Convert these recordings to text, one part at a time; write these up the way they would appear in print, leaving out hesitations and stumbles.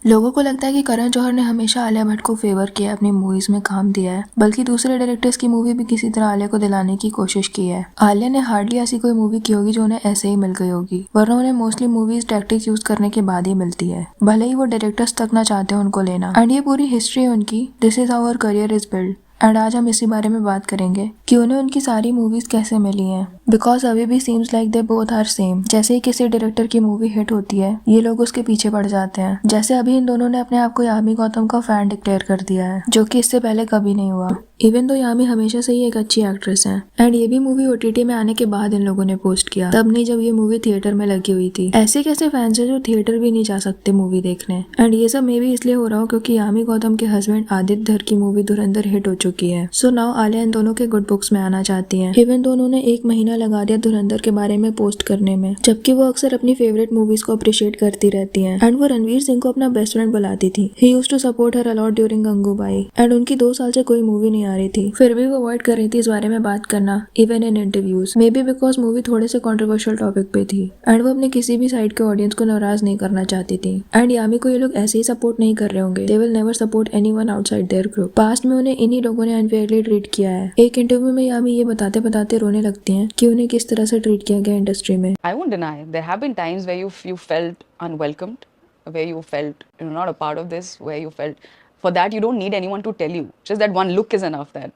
लोगों को लगता है कि करण जौहर ने हमेशा आलिया भट्ट को फेवर किया है, अपनी मूवीज में काम दिया है, बल्कि दूसरे डायरेक्टर्स की मूवी भी किसी तरह आलिया को दिलाने की कोशिश की है। आलिया ने हार्डली ऐसी कोई मूवी की होगी जो उन्हें ऐसे ही मिल गई होगी, वरना उन्हें मोस्टली मूवीज टैक्टिक्स यूज करने के बाद ही मिलती है, भले ही वो डायरेक्टर्स तक ना चाहते हो उनको लेना। एंड ये पूरी हिस्ट्री है उनकी, this is how our career is build. एंड आज हम इसी बारे में बात करेंगे कि उन्हें उनकी सारी मूवीज कैसे मिली हैं। बिकॉज अभी भी seems like they both are same. जैसे ही किसी डायरेक्टर की मूवी हिट होती है, ये लोग उसके पीछे पड़ जाते हैं। जैसे अभी इन दोनों ने अपने आप को यामी गौतम का फैन डिक्लेयर कर दिया है, जो कि इससे पहले कभी नहीं हुआ। इवन तो यामी हमेशा से ही एक अच्छी एक्ट्रेस है। एंड ये भी मूवी ओटीटी में आने के बाद इन लोगों ने पोस्ट किया, तब नहीं जब ये मूवी थिएटर में लगी हुई थी। ऐसे कैसे फैंस है जो थिएटर भी नहीं जा सकते मूवी देखने। एंड ये सब मे भी इसलिए हो रहा हो क्योंकि यामी गौतम के हस्बैंड आदित्य धर की मूवी धुरंधर हिट हो चुकी है। सो नाउ आलिया इन दोनों के गुड बुक्स में आना चाहती है। इवन तो उन्होंने 1 महीना लगा दिया धुरंधर के बारे में पोस्ट करने में, जबकि वो अक्सर अपनी फेवरेट मूवीज को अप्रिशिएट करती रहती हैं। एंड वो रणवीर सिंह को अपना बेस्ट फ्रेंड बुलाती थी। He used to support her a lot during Gangubai. एंड उनकी 2 साल से कोई मूवी नहीं आ रही थी, फिर भी वो अवॉइड कर रही थी इस बारे में बात करना, even in interviews. May be because movie थोड़े से कॉन्ट्रोवर्शियल टॉपिक पे थी एंड वो अपने किसी भी साइड के ऑडियंस को नाराज नहीं करना चाहती थी। एंड यामी को ये लोग ऐसे ही सपोर्ट नहीं कर रहे होंगे, they will never support anyone outside there group. Past में उन्हें इन्हीं लोगों ने अनफेयरली ट्रीट किया है। एक इंटरव्यू में यामी ये बताते बताते रोने लगती हैं कि उन्हें किस तरह से ट्रीट किया गया इंडस्ट्री में। I won't deny there have been times where you felt unwelcomed, where you felt not a part of this, where you felt for that you don't need anyone to tell you. Just that one look is enough. That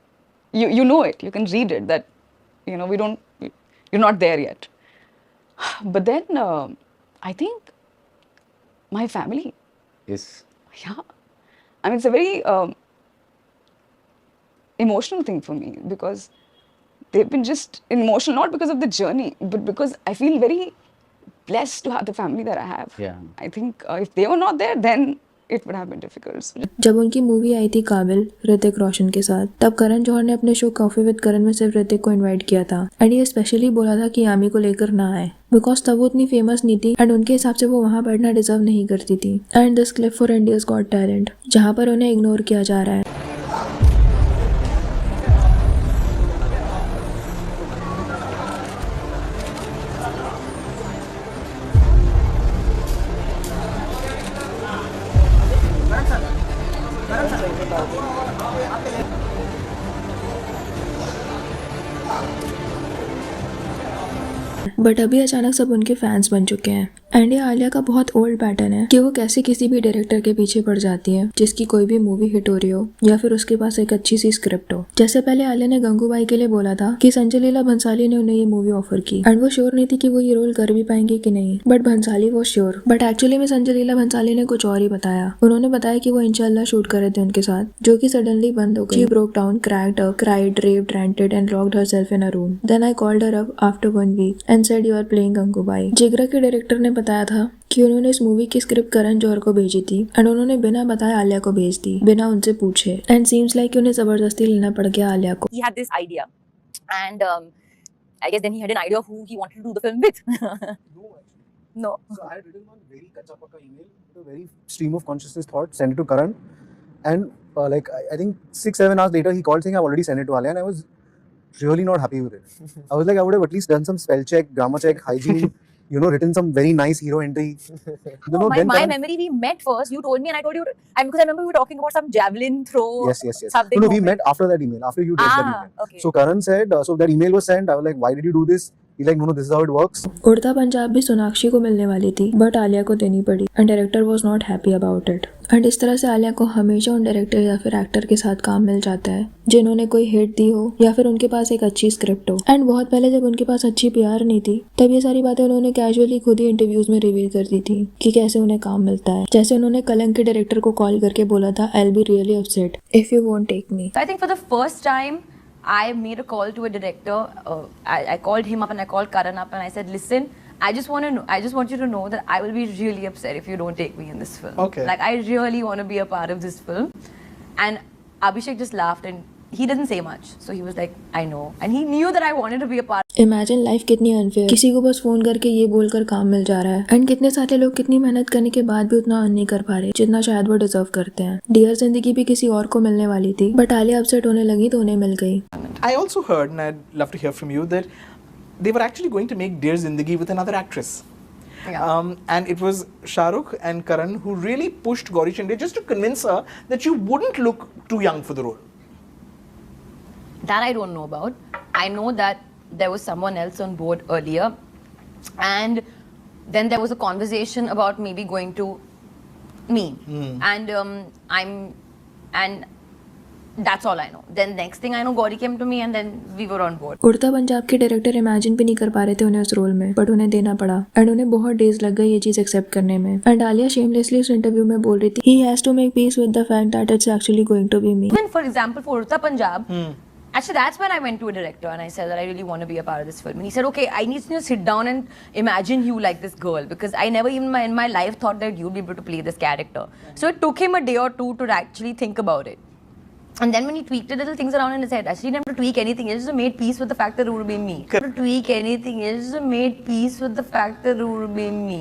you know it, you can read it. That we don't, you're not there yet. But then I think my family. Yes. Yeah, I mean it's a very emotional thing for me because they've been just emotional not because of the journey but because I feel very blessed to have the family that I have. Yeah. I think if they were not there then it would have been difficult. So जब उनकी movie आई थी काबिल ऋतिक रोशन के साथ, तब करण जौहर ने अपने show coffee with करण में सिर्फ ऋतिक को इनवाइट किया था। एंड ये स्पेशली बोला था कि यामी को लेकर ना आए, बिकॉज तब वो उतनी फेमस नहीं थी एंड उनके हिसाब से वो वहाँ बैठना डिजर्व नहीं करती थी। And this clip for India's got talent, जहाँ पर उन्हें इग्नोर किया जा रहा है। बट अभी अचानक सब उनके फैंस बन चुके हैं। एंड ये आलिया का बहुत ओल्ड पैटर्न है कि वो कैसे किसी भी डायरेक्टर के पीछे पड़ जाती है जिसकी कोई भी मूवी हिट हो रही हो या फिर उसके पास एक अच्छी सी स्क्रिप्ट हो। जैसे पहले आलिया ने गंगूबाई के लिए बोला था कि संजय लीला भंसाली ने उन्हें ये मूवी ऑफर की एंड वो श्योर नहीं थी कि वो ये रोल कर भी पाएंगे कि नहीं, बट भंसाली वो श्योर। बट एक्चुअली में संजय लीला भंसाली ने कुछ और ही बताया। उन्होंने बताया कि वो इंशाल्लाह शूट कर रहे थे उनके साथ, जो कि सडनली बंद हो गई। She broke down, cracked up, cried, raved, ranted and locked herself in a room. Then I called her up after 1 week and said you are playing Gangubai. Jigra के डायरेक्टर ने बताया था कि उन्होंने इस मूवी की स्क्रिप्ट करण जौहर को भेजी थी एंड उन्होंने बिना बताए आलिया को भेज दी, बिना उनसे पूछे। एंड सीम्स लाइक उन्हें जबरदस्ती लेना पड़ गया आलिया को। He had this idea, and I guess then he had an idea of who he wanted to do the film with. No, actually. No. So I had written one very kacha-pakka email with a very stream of consciousness thought, sent it to Karan, and I think 6-7 hours later he called saying I've already sent it to Alia, and I was really not happy with it. I was like, I would have at least done some spell check, grammar check, hygiene, written some very nice hero entry. No, my memory, we met first. You told me, and I told you, and because I remember we were talking about some javelin throw. Yes. Something. No, we met after that email, after you read that email. Okay. So Karan said, so that email was sent. I was like, why did you do this? He's like, no, this is how it works. उड़ता पंजाब भी सोनाक्षी को मिलने वाली थी, but Alia को देनी पड़ी and director was not happy about it. And इस तरह से आलिया को हमेशा उन डायरेक्टर या फिर एक्टर के साथ काम मिल जाता है जिन्होंने कोई हिट दी हो या फिर उनके पास एक अच्छी स्क्रिप्ट हो। एंड बहुत पहले जब उनके पास अच्छी पीआर नहीं थी, तब ये सारी बातें उन्होंने कैजुअली खुद ही इंटरव्यूज में रिवील कर दी थी कि कैसे उन्हें काम मिलता है। जैसे उन्होंने कलंक के डायरेक्टर को कॉल करके बोला था, I will be really upset if you won't take me. So I think for the first time, I made a call to a director. I called him up and I called Karan up and I said, listen, I just want you to know that I will be really upset if you don't take me in this film. Okay. Like I really want to be a part of this film. And Abhishek just laughed and he doesn't say much. So he was like, I know. And he knew that I wanted to be a part. Imagine life कितनी unfair, किसी को बस phone करके ये बोलकर काम मिल जा रहा है एंड कितने सारे लोग कितनी मेहनत करने के बाद भी उतना अर्न नहीं कर पा रहे जितना शायद वो डिजर्व करते हैं। डियर जिंदगी भी किसी और को मिलने वाली थी, बट आलिया अपसेट होने लगी तो उन्हें मिल गई। I also heard, and I'd love to hear from you, that they were actually going to make Dear Zindagi with another actress. Yeah. And it was Shah Rukh and Karan who really pushed Gauri Shinde just to convince her that you wouldn't look too young for the role. That I don't know about. I know that there was someone else on board earlier, and then there was a conversation about maybe going to me, and that's all I know. Then next thing I know, Gauri came to me, and then we were on board. उड़ता पंजाब के director imagine भी नहीं कर पा रहे थे उन्हें उस रोल में, बट उन्हें देना पड़ा एंड उन्हें बहुत डेज लग गए ये चीज एक्सेप्ट करने में. एंड आलिया शेमलेसली उस इंटरव्यू में बोल रही थी he has to make peace with the fact that it's actually going to be me. Even for example, for Urta Punjab, actually that's when I went to a director and I said that I really want to be a part of this film. And he said, okay, I need to sit down and imagine you like this girl, because I never even in my life thought that you'd be able to play this character. So it took him a day or two to actually think about it. And then when he tweaked the little things around in his head, actually he didn't have to tweak anything. He just made peace with the fact that it would be me. He didn't tweak anything. He just made peace with the fact that it would be me.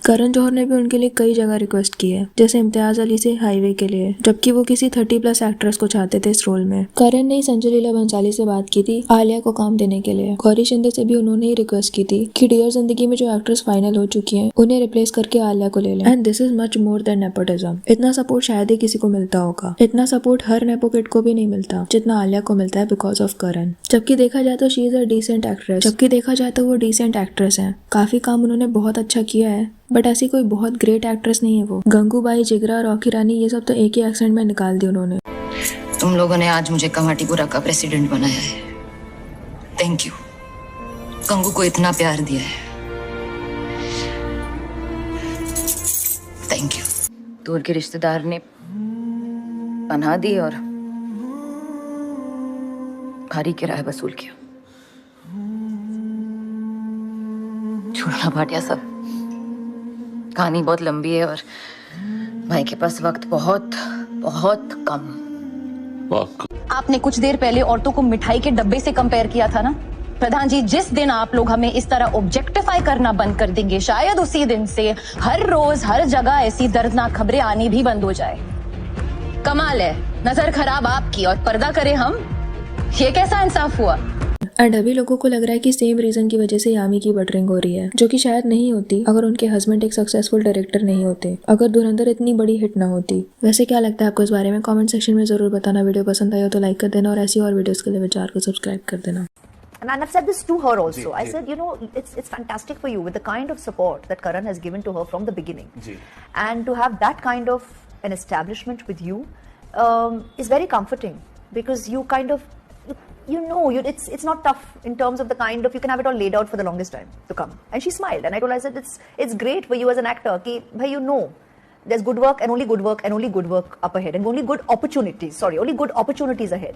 Karan Johar ने भी उनके लिए कई जगह request की है, जैसे इम्तियाज अली से हाईवे के लिए, जबकि वो किसी 30+ एक्ट्रेस को चाहते थे इस रोल में. करण ने संजय लीला भंसाली से बात की थी आलिया को काम देने के लिए. गौरी शिंदे से भी उन्होंने ही रिक्वेस्ट की थी कि डियर जिंदगी में जो एक्ट्रेस फाइनल हो चुकी हैं उन्हें रिप्लेस करके आलिया को ले लें. And this is much more than nepotism. इतना सपोर्ट शायद ही किसी को मिलता होगा. इतना सपोर्ट हर नेपो किड को भी नहीं मिलता जितना आलिया को मिलता है बिकॉज ऑफ करण. जबकि देखा जाए तो she is a decent actress है. काफी काम उन्होंने बहुत अच्छा किया है, बट ऐसी कोई बहुत ग्रेट एक्ट्रेस नहीं है वो. गंगूबाई, जिगरा, रॉकी रानी, ये सब तो एक ही एक्सेंट में निकाल दी उन्होंने. तुम लोगों ने आज मुझे कमाटीपुरा का प्रेसिडेंट बनाया है. Thank you. गंगू को इतना प्यार दिया है. Thank you. दूर के रिश्तेदार ने पनाह दी और भारी किराया वसूल किया. छोड़ना भाटिया सब. कहानी बहुत लंबी है और भाई के पास वक्त बहुत बहुत कम. आपने कुछ देर पहले औरतों को मिठाई के डब्बे से कंपेयर किया था ना प्रधान जी. जिस दिन आप लोग हमें इस तरह ऑब्जेक्टिफाई करना बंद कर देंगे, शायद उसी दिन से हर रोज हर जगह ऐसी दर्दनाक खबरें आनी भी बंद हो जाए. कमाल है, नजर खराब आपकी और पर्दा करें हम. ये कैसा इंसाफ हुआ? एंड अभी लोगों को लग रहा है कि सेम रीजन की वजह से यामी की बटरिंग हो रही है, जो कि शायद नहीं होती अगर उनके हस्बैंड एक सक्सेसफुल डायरेक्टर नहीं होते, अगर धुरंधर इतनी बड़ी हिट ना होती. वैसे क्या लगता है आपको इस बारे में? कमेंट सेक्शन में जरूर बताना. वीडियो पसंद आया हो तो लाइक कर देना और ऐसी और वीडियोस के लिए विचार को सब्सक्राइब कर देना. And I've said this to her also. I said, you know, it's fantastic for you with the kind of support that Karan has given to her from the beginning. And to have that kind of an establishment with you is very comforting, because you kind of, it's not tough in terms of the kind of, you can have it all laid out for the longest time to come. And she smiled, and I told her, I said, it's great for you as an actor, ki, bhai, you know, there's good work and only good work and only good work up ahead, and only good opportunities ahead.